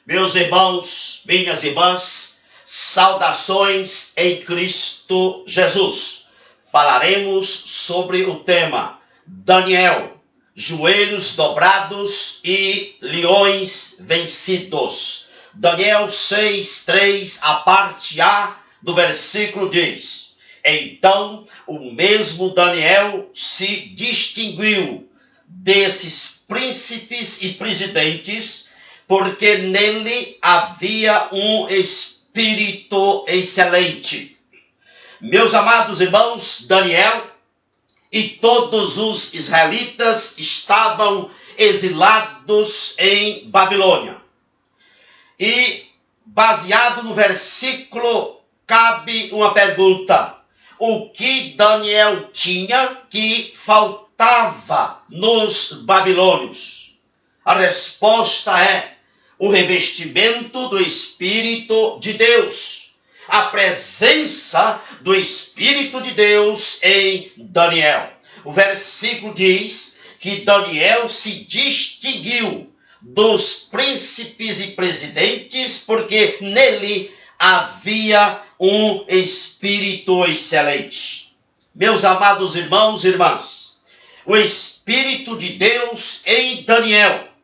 Meus irmãos, minhas irmãs, saudações em Cristo Jesus. Falaremos sobre o tema Daniel, joelhos dobrados e leões vencidos. Daniel 6:3, a parte A do versículo diz: Então o mesmo Daniel se distinguiu desses príncipes e presidentes, porque nele havia um espírito excelente. Meus amados irmãos, Daniel e todos os israelitas estavam exilados em Babilônia. E baseado no versículo, cabe uma pergunta: o que Daniel tinha que faltava nos babilônios? A resposta é o revestimento do Espírito de Deus, a presença do Espírito de Deus em Daniel. O versículo diz que Daniel se distinguiu dos príncipes e presidentes, porque nele havia um Espírito excelente. Meus amados irmãos e irmãs, o Espírito de Deus em Daniel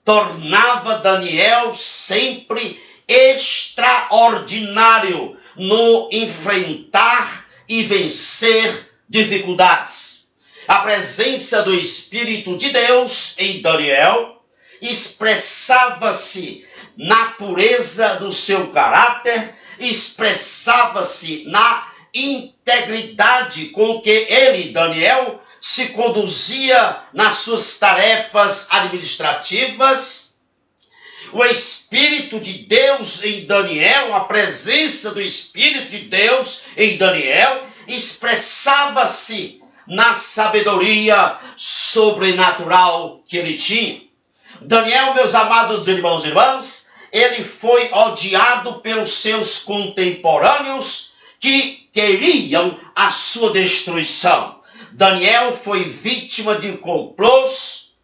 tornava Daniel sempre extraordinário no enfrentar e vencer dificuldades. A presença do Espírito de Deus em Daniel expressava-se na pureza do seu caráter, expressava-se na integridade com que ele, Daniel, se conduzia nas suas tarefas administrativas. O Espírito de Deus em Daniel, a presença do Espírito de Deus em Daniel, expressava-se na sabedoria sobrenatural que ele tinha. Daniel, meus amados irmãos e irmãs, ele foi odiado pelos seus contemporâneos que queriam a sua destruição. Daniel foi vítima de complôs,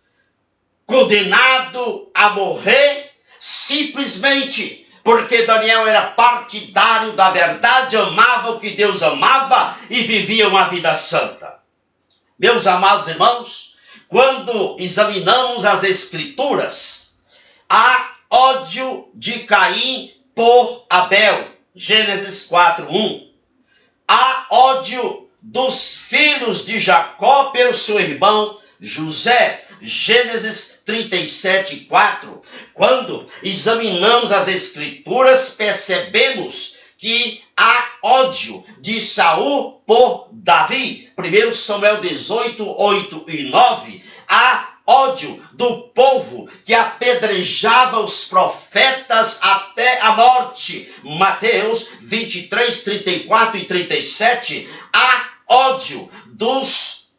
condenado a morrer, simplesmente porque Daniel era partidário da verdade, amava o que Deus amava e vivia uma vida santa. Meus amados irmãos, quando examinamos as Escrituras, há ódio de Caim por Abel, Gênesis 4:1. Há ódio dos filhos de Jacó pelo seu irmão José, Gênesis 37:4. Quando examinamos as Escrituras, percebemos que há ódio de Saul por Davi, 1 Samuel 18:8 e 9. Há ódio do povo que apedrejava os profetas até a morte, Mateus 23:34 e 37. Há ódio dos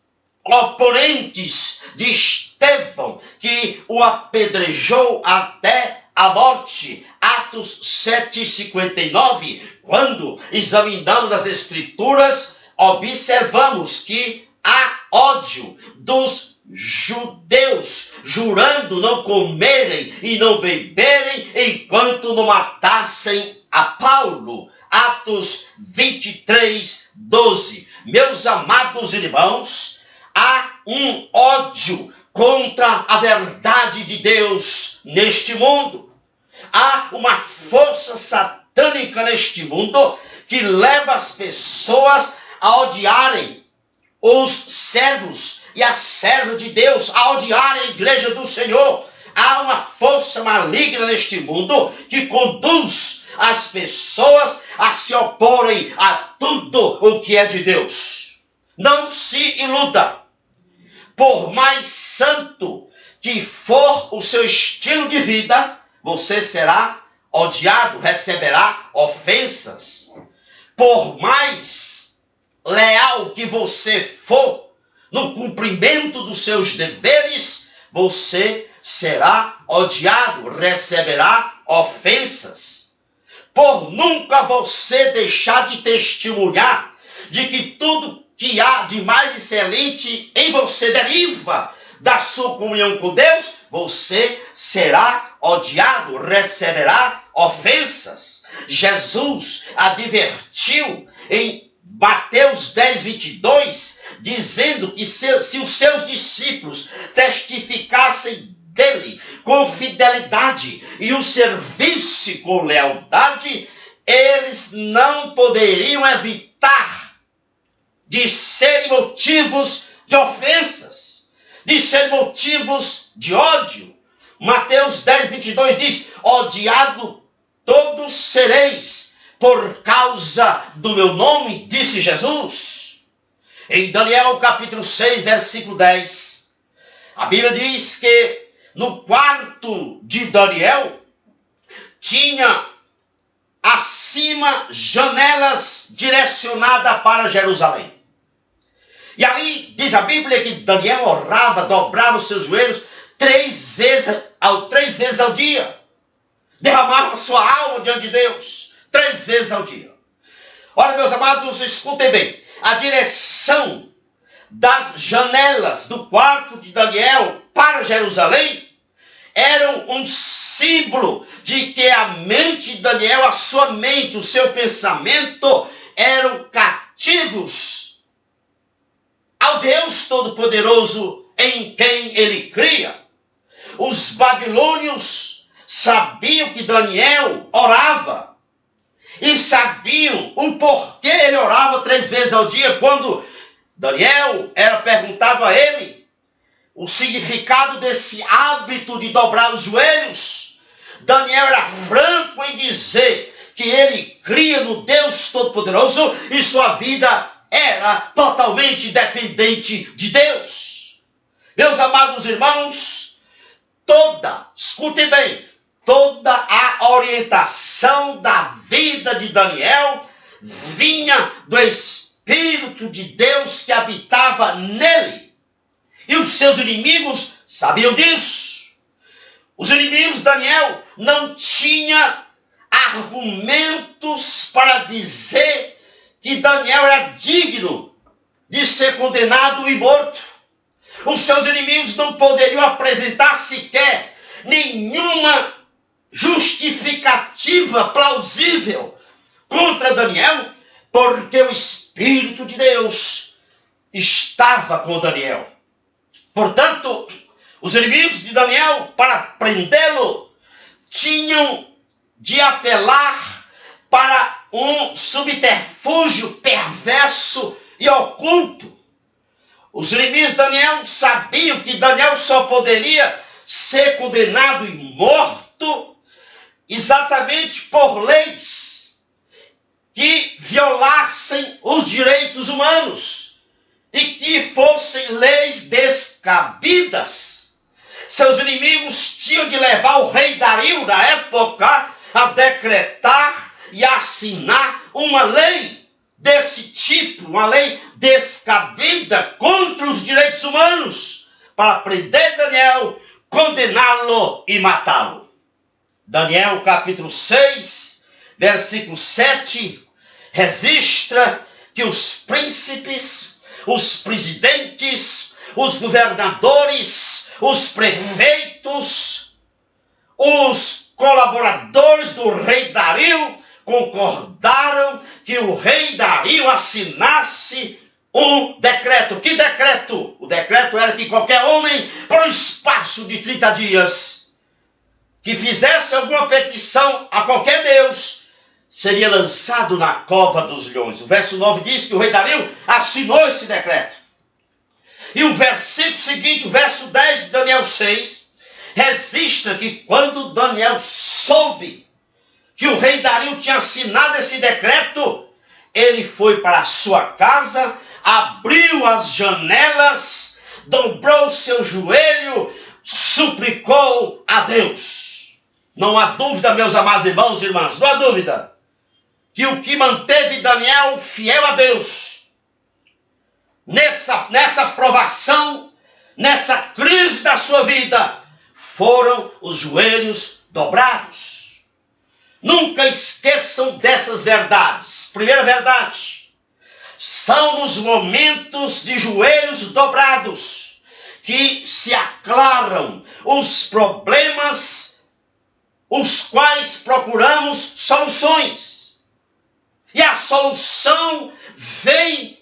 oponentes de Estevão, que o apedrejou até a morte, Atos 7:59. Quando examinamos as Escrituras, observamos que há ódio dos judeus, jurando não comerem e não beberem enquanto não matassem a Paulo, Atos 23:12. Meus amados irmãos, há um ódio contra a verdade de Deus neste mundo. Há uma força satânica neste mundo que leva as pessoas a odiarem os servos e as servas de Deus, a odiarem a igreja do Senhor. Há uma força maligna neste mundo que conduz as pessoas a se oporem a tudo o que é de Deus. Não se iluda. Por mais santo que for o seu estilo de vida, você será odiado, receberá ofensas. Por mais leal que você for no cumprimento dos seus deveres, você será odiado, receberá ofensas. Por nunca você deixar de testemunhar de que tudo que há de mais excelente em você deriva da sua comunhão com Deus, você será odiado, receberá ofensas. Jesus advertiu em Mateus 10, 22, dizendo que se os seus discípulos testificassem dele com fidelidade e o servisse com lealdade, eles não poderiam evitar de serem motivos de ofensas, de serem motivos de ódio. Mateus 10, 22 diz: odiado todos sereis por causa do meu nome, disse Jesus. Em Daniel capítulo 6, versículo 10, a Bíblia diz que no quarto de Daniel tinha acima janelas direcionadas para Jerusalém. E aí diz a Bíblia que Daniel orava, dobrava os seus joelhos três vezes ao dia. Derramava sua alma diante de Deus 3 vezes ao dia. Ora, meus amados, escutem bem. A direção das janelas do quarto de Daniel para Jerusalém eram um símbolo de que a mente de Daniel, a sua mente, o seu pensamento eram cativos ao Deus Todo-Poderoso em quem ele cria. Os babilônios sabiam que Daniel orava e sabiam o porquê ele orava 3 vezes ao dia. Quando Daniel era perguntado a ele o significado desse hábito de dobrar os joelhos, Daniel era franco em dizer que ele cria no Deus Todo-Poderoso e sua vida era totalmente dependente de Deus. Meus amados irmãos, escute bem, toda a orientação da vida de Daniel vinha do Espírito de Deus que habitava nele. E os seus inimigos sabiam disso. Os inimigos de Daniel não tinham argumentos para dizer que Daniel era digno de ser condenado e morto. Os seus inimigos não poderiam apresentar sequer nenhuma justificativa plausível contra Daniel, porque o Espírito de Deus estava com Daniel. Portanto, os inimigos de Daniel, para prendê-lo, tinham de apelar para um subterfúgio perverso e oculto. Os inimigos de Daniel sabiam que Daniel só poderia ser condenado e morto exatamente por leis que violassem os direitos humanos e que fossem leis descabidas. Seus inimigos tinham de levar o rei Dario, na época, a decretar e assinar uma lei desse tipo, uma lei descabida contra os direitos humanos, para prender Daniel, condená-lo e matá-lo. Daniel capítulo 6, versículo 7, registra que os príncipes, os presidentes, os governadores, os prefeitos, os colaboradores do rei Dario concordaram que o rei Dario assinasse um decreto. Que decreto? O decreto era que qualquer homem, por um espaço de 30 dias, que fizesse alguma petição a qualquer Deus, seria lançado na cova dos leões. O verso 9 diz que o rei Dario assinou esse decreto. E o versículo seguinte, o verso 10 de Daniel 6, registra que quando Daniel soube que o rei Dario tinha assinado esse decreto, ele foi para a sua casa, abriu as janelas, dobrou o seu joelho, suplicou a Deus. Não há dúvida, meus amados irmãos e irmãs, não há dúvida que o que manteve Daniel fiel a Deus nessa provação, nessa crise da sua vida, foram os joelhos dobrados. Nunca esqueçam dessas verdades. Primeira verdade: são nos momentos de joelhos dobrados que se aclaram os problemas, os quais procuramos soluções. E a solução vem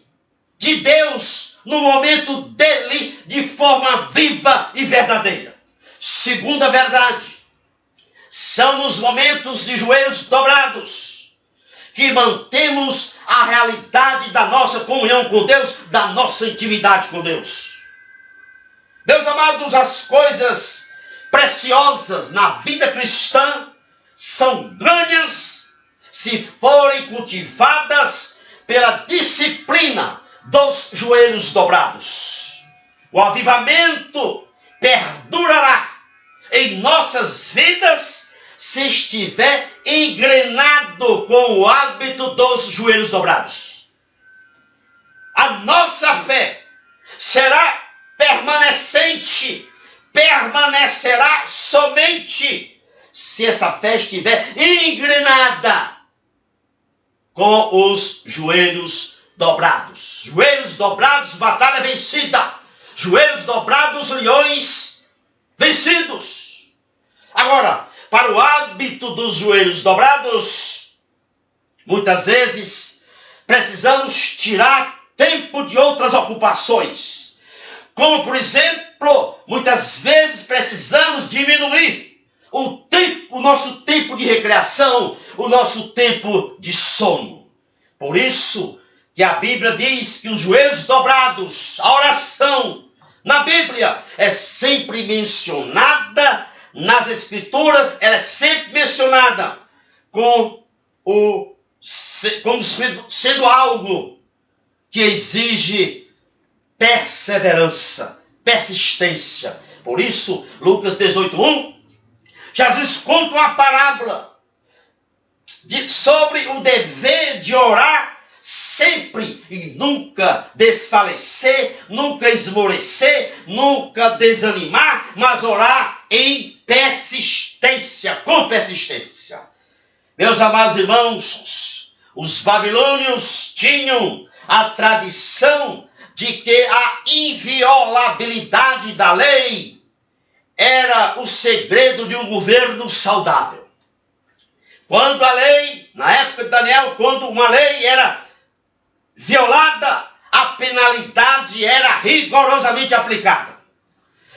de Deus no momento dele, de forma viva e verdadeira. Segunda verdade, são nos momentos de joelhos dobrados que mantemos a realidade da nossa comunhão com Deus, da nossa intimidade com Deus. Meus amados, as coisas preciosas na vida cristã são ganhas se forem cultivadas pela disciplina dos joelhos dobrados. O avivamento perdurará em nossas vidas se estiver engrenado com o hábito dos joelhos dobrados. A nossa fé será permanecente, permanecerá somente se essa fé estiver engrenada com os joelhos dobrados. Joelhos dobrados, batalha vencida. Joelhos dobrados, leões vencidos. Agora, para o hábito dos joelhos dobrados, muitas vezes precisamos tirar tempo de outras ocupações. Como, por exemplo, muitas vezes precisamos diminuir o nosso tempo de recreação, o nosso tempo de sono. Por isso que a Bíblia diz que os joelhos dobrados, a oração, na Bíblia é sempre mencionada, nas Escrituras ela é sempre mencionada como sendo algo que exige perseverança, persistência. Por isso, Lucas 18:1, Jesus conta uma parábola sobre o dever de orar sempre e nunca desfalecer, nunca esmorecer, nunca desanimar, mas orar em persistência, com persistência. Meus amados irmãos, os babilônios tinham a tradição de que a inviolabilidade da lei era o segredo de um governo saudável. Quando a lei, na época de Daniel, quando uma lei era violada, a penalidade era rigorosamente aplicada.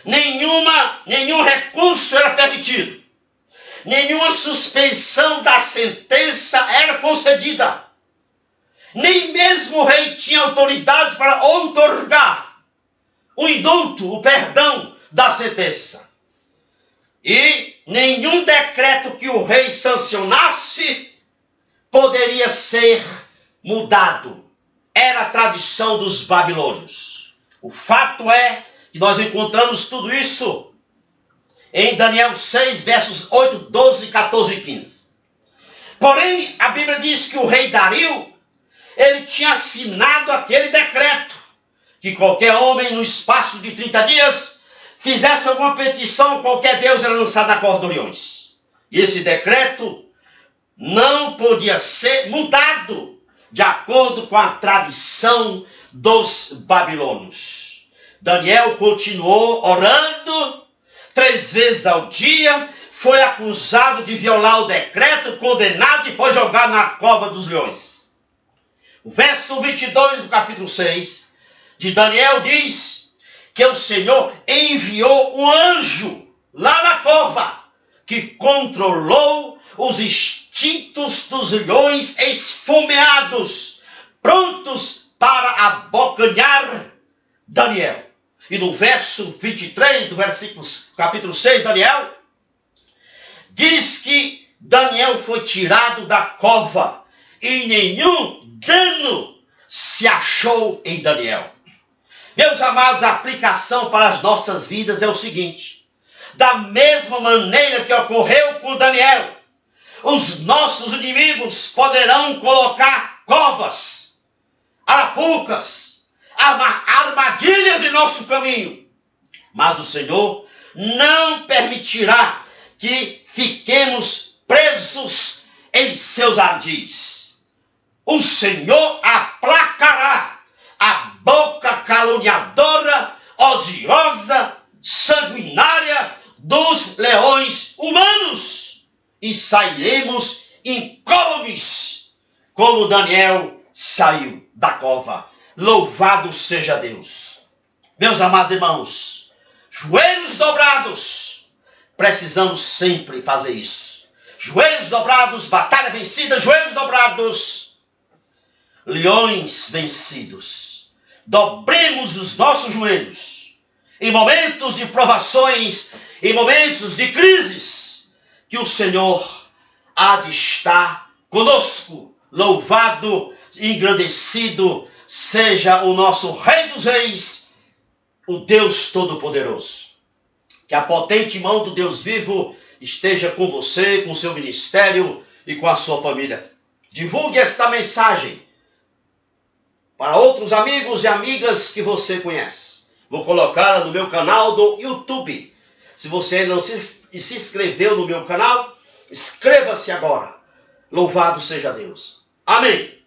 Nenhum recurso era permitido. Nenhuma suspensão da sentença era concedida. Nem mesmo o rei tinha autoridade para outorgar o indulto, o perdão da sentença. E nenhum decreto que o rei sancionasse poderia ser mudado. Era a tradição dos babilônios. O fato é que nós encontramos tudo isso em Daniel 6, versos 8, 12, 14 e 15. Porém, a Bíblia diz que o rei Dario, ele tinha assinado aquele decreto, que qualquer homem, no espaço de 30 dias, fizesse alguma petição, qualquer deus era lançado na cova dos leões. E esse decreto não podia ser mudado de acordo com a tradição dos babilônios. Daniel continuou orando 3 vezes ao dia, foi acusado de violar o decreto, condenado e foi jogado na cova dos leões. O verso 22 do capítulo 6 de Daniel diz que o Senhor enviou um anjo lá na cova que controlou os instintos dos leões esfomeados, prontos para abocanhar Daniel. E no verso 23 do capítulo 6 de Daniel, diz que Daniel foi tirado da cova e nenhum dano se achou em Daniel. Meus amados, a aplicação para as nossas vidas é o seguinte: da mesma maneira que ocorreu com Daniel, os nossos inimigos poderão colocar covas, arapucas, armadilhas em nosso caminho, mas o Senhor não permitirá que fiquemos presos em seus ardis. O Senhor aplacará a boca caluniadora odiosa, sanguinária dos leões humanos e sairemos incólumes, como Daniel saiu da cova. Louvado seja Deus. Meus amados irmãos, joelhos dobrados, precisamos sempre fazer isso. Joelhos dobrados, batalha vencida, joelhos dobrados, leões vencidos. Dobremos os nossos joelhos em momentos de provações, em momentos de crises, que o Senhor há de estar conosco. Louvado, engrandecido seja o nosso Rei dos Reis, o Deus Todo-Poderoso. Que a potente mão do Deus vivo esteja com você, com o seu ministério e com a sua família. Divulgue esta mensagem para outros amigos e amigas que você conhece. Vou colocá-la no meu canal do YouTube. Se você ainda não se inscreveu no meu canal, inscreva-se agora. Louvado seja Deus. Amém.